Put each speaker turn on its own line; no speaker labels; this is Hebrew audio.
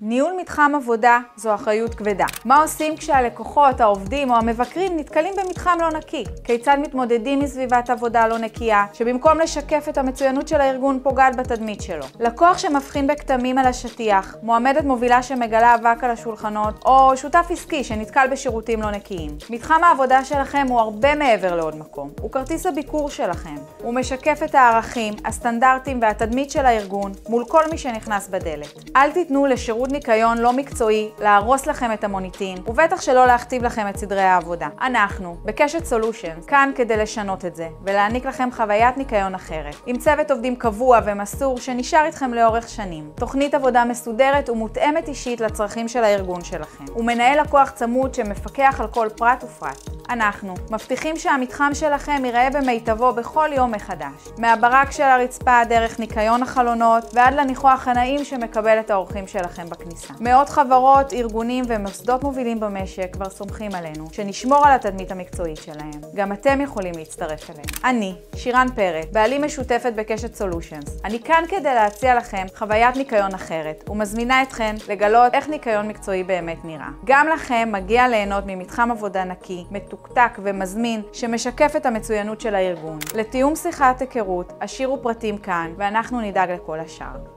ניהול מתחם עבודה זו אחריות כבדה. מה עושים כשהלקוחות, העובדים או המבקרים נתקלים במתחם לא נקי? כיצד מתמודדים מסביבת עבודה לא נקייה, שבמקום לשקף את המצוינות של הארגון פוגעת בתדמית שלו? לקוח שמבחין בכתמים על השטיח, מועמדת מובילה שמגלה אבק על השולחנות, או שותף עסקי שנתקל בשירותים לא נקיים. מתחם העבודה שלכם הוא הרבה מעבר לעוד מקום. הוא כרטיס הביקור שלכם. הוא משקף את הערכים, הסטנדרטים והתדמית של הארגון מול כל מי שנכנס בדלת. אל תיתנו לשירות ניקיון לא מקצועי להרוס לכם את המוניטין, ובטח שלא להכתיב לכם את סדרי העבודה. אנחנו, בקשת סולושנס, כאן כדי לשנות את זה, ולהעניק לכם חוויית ניקיון אחרת. עם צוות עובדים קבוע ומסור שנשאר איתכם לאורך שנים. תוכנית עבודה מסודרת ומותאמת אישית לצרכים של הארגון שלכם. ומנהל לקוח צמוד שמפקח על כל פרט ופרט. אנחנו מבטיחים שהמתחם שלכם ייראה במיטבו בכל יום מחדש. מהברק של הרצפה דרך ניקיון החלונות ועד לניחוח הנעים שמקבל את האורחים שלכם בכניסה. מאות חברות, ארגונים ומוסדות מובילים במשק כבר סומכים עלינו, שנשמור על התדמית המקצועית שלהם. גם אתם יכולים להצטרף אליהם. אני, שירן פרץ, בעלים משותפת בקשת סולושנס. אני כאן כדי להציע לכם חוויית ניקיון אחרת, ומזמינה אתכן לגלות איך ניקיון מקצועי באמת נראה. גם לכם מגיע ליהנות ממתחם עבודה נקי, מתוקתק ומזמין, שמשקף את המצוינות של הארגון. לתיאום שיחת היכרות, השאירו פרטים כאן, ואנחנו נדאג לכל השאר.